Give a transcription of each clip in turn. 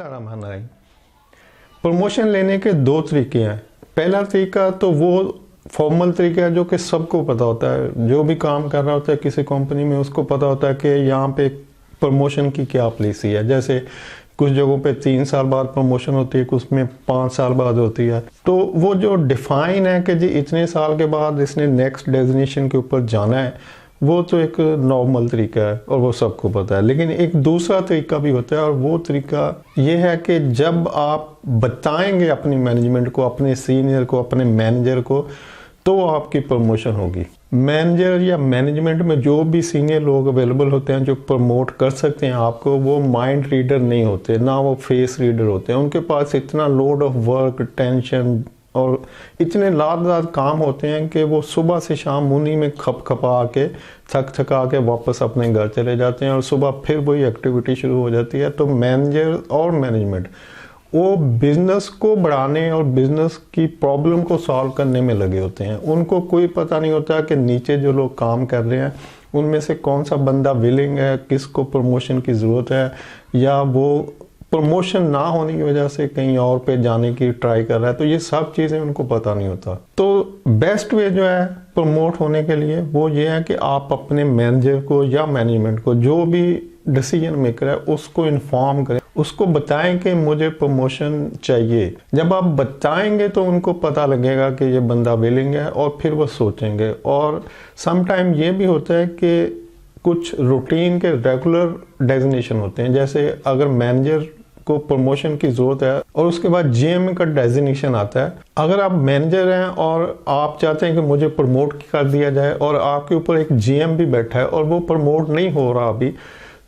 बिस्मिल्लाहिर्रहमानिर्रहीम। प्रमोशन लेने के दो तरीके हैं। पहला तरीका तो वो फॉर्मल तरीका है जो कि सबको पता होता है, जो भी काम कर रहा होता है किसी कंपनी में उसको पता होता है कि यहाँ पे प्रमोशन की क्या पॉलिसी है। जैसे कुछ जगहों पे 3 साल बाद प्रमोशन होती है, कुछ में 5 साल बाद होती है। तो वो जो डिफाइन है कि जी इतने साल के बाद इसने नेक्स्ट डेजिग्नेशन के ऊपर जाना है, वो तो एक नॉर्मल तरीका है और वो सबको पता है। लेकिन एक दूसरा तरीका भी होता है और वो तरीका ये है कि जब आप बताएंगे अपनी मैनेजमेंट को, अपने सीनियर को, अपने मैनेजर को, तो आपकी प्रमोशन होगी। मैनेजर या मैनेजमेंट में जो भी सीनियर लोग अवेलेबल होते हैं जो प्रमोट कर सकते हैं आपको, वो माइंड रीडर नहीं होते, ना वो फेस रीडर होते हैं। उनके पास इतना लोड ऑफ वर्क, टेंशन और इतने लाद काम होते हैं कि वो सुबह से शाम उन्हीं में खपा के थक थका के वापस अपने घर चले जाते हैं और सुबह फिर वही एक्टिविटी शुरू हो जाती है। तो मैनेजर और मैनेजमेंट वो बिजनेस को बढ़ाने और बिजनेस की प्रॉब्लम को सॉल्व करने में लगे होते हैं। उनको कोई पता नहीं होता कि नीचे जो लोग काम कर रहे हैं उनमें से कौन सा बंदा विलिंग है, किसको प्रमोशन की ज़रूरत है, या वो प्रमोशन ना होने की वजह से कहीं और पे जाने की ट्राई कर रहा है। तो ये सब चीज़ें उनको पता नहीं होता। तो बेस्ट वे जो है प्रमोट होने के लिए वो ये है कि आप अपने मैनेजर को या मैनेजमेंट को, जो भी डिसीजन मेकर है, उसको इन्फॉर्म करें, उसको बताएं कि मुझे प्रमोशन चाहिए। जब आप बताएंगे तो उनको पता लगेगा कि ये बंदा विलिंग है और फिर वो सोचेंगे। और समटाइम ये भी होता है कि कुछ रूटीन के रेगुलर डेजिग्नेशन होते हैं। जैसे अगर मैनेजर को प्रमोशन की जरूरत है और उसके बाद जीएम का डेजिग्नेशन आता है, अगर आप मैनेजर हैं और आप चाहते हैं कि मुझे प्रमोट कर दिया जाए और आपके ऊपर एक जीएम भी बैठा है और वो प्रमोट नहीं हो रहा अभी,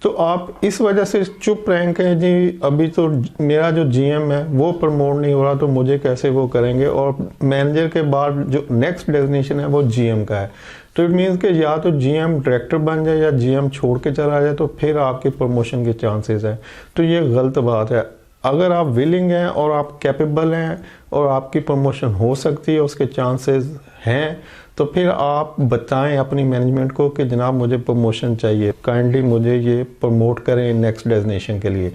तो आप इस वजह से चुप रहेंगे जी अभी तो मेरा जो जीएम है वो प्रमोट नहीं हो रहा, तो मुझे कैसे वो करेंगे। और मैनेजर के बाद जो नेक्स्ट डेजिग्नेशन है वो जीएम का है। तो इट मीन्स कि या तो जीएम डायरेक्टर बन जाए या जीएम छोड़ के चला जाए, तो फिर आपके प्रमोशन के चांसेस हैं। तो ये गलत बात है। अगर आप विलिंग हैं और आप कैपेबल हैं और आपकी प्रमोशन हो सकती है, उसके चांसेस हैं, तो फिर आप बताएं अपनी मैनेजमेंट को कि जनाब मुझे प्रमोशन चाहिए, काइंडली मुझे ये प्रमोट करें नेक्स्ट डेजिग्नेशन के लिए।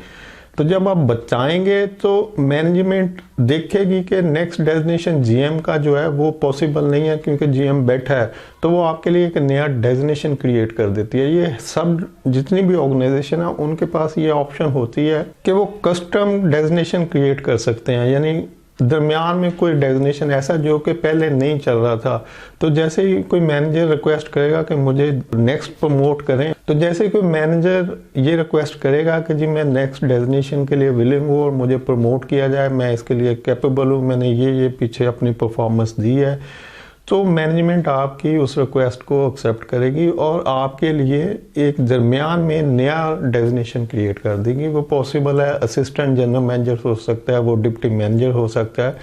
तो जब आप बताएंगे तो मैनेजमेंट देखेगी कि नेक्स्ट डेजिग्नेशन जीएम का जो है वो पॉसिबल नहीं है क्योंकि जीएम बैठा है, तो वो आपके लिए एक नया डेजिग्नेशन क्रिएट कर देती है। ये सब जितनी भी ऑर्गेनाइजेशन है उनके पास ये ऑप्शन होती है कि वो कस्टम डेजिग्नेशन क्रिएट कर सकते हैं, यानी दरमियान में कोई डेजिग्नेशन ऐसा जो कि पहले नहीं चल रहा था। तो जैसे ही कोई मैनेजर रिक्वेस्ट करेगा कि मुझे नेक्स्ट प्रमोट करें, तो जैसे ही कोई मैनेजर ये रिक्वेस्ट करेगा कि जी मैं नेक्स्ट डेजिग्नेशन के लिए विलिंग हूँ और मुझे प्रमोट किया जाए, मैं इसके लिए कैपेबल हूँ, मैंने ये पीछे अपनी परफॉर्मेंस दी है, तो मैनेजमेंट आपकी उस रिक्वेस्ट को एक्सेप्ट करेगी और आपके लिए एक दरमियान में नया डेजिग्नेशन क्रिएट कर देगी। वो पॉसिबल है असिस्टेंट जनरल मैनेजर हो सकता है, वो डिप्टी मैनेजर हो सकता है।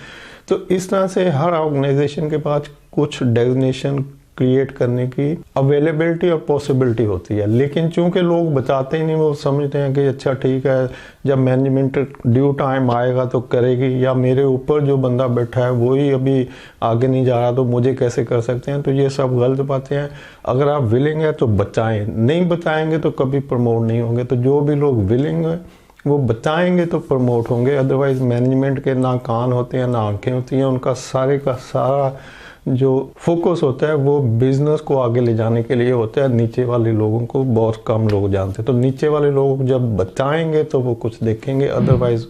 तो इस तरह से हर ऑर्गेनाइजेशन के पास कुछ डेजिग्नेशन क्रिएट करने की अवेलेबिलिटी और पॉसिबिलिटी होती है। लेकिन चूंकि लोग बताते ही नहीं, वो समझते हैं कि अच्छा ठीक है जब मैनेजमेंट ड्यू टाइम आएगा तो करेगी, या मेरे ऊपर जो बंदा बैठा है वही अभी आगे नहीं जा रहा तो मुझे कैसे कर सकते हैं। तो ये सब गलत बातें हैं। अगर आप विलिंग है तो बताएं, नहीं बताएंगे तो कभी प्रमोट नहीं होंगे। तो जो भी लोग विलिंग है वो बताएंगे तो प्रमोट होंगे। अदरवाइज मैनेजमेंट के ना कान होते हैं ना आंखें होती हैं, उनका सारे का सारा जो फोकस होता है वो बिजनेस को आगे ले जाने के लिए होता है। नीचे वाले लोगों को बहुत कम लोग जानते हैं। तो नीचे वाले लोग जब बताएंगे तो वो कुछ देखेंगे, अदरवाइज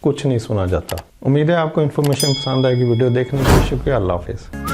कुछ नहीं सुना जाता। उम्मीद है आपको इन्फॉर्मेशन पसंद आएगी। वीडियो देखने के लिए शुक्रिया। अल्लाह हाफिज़।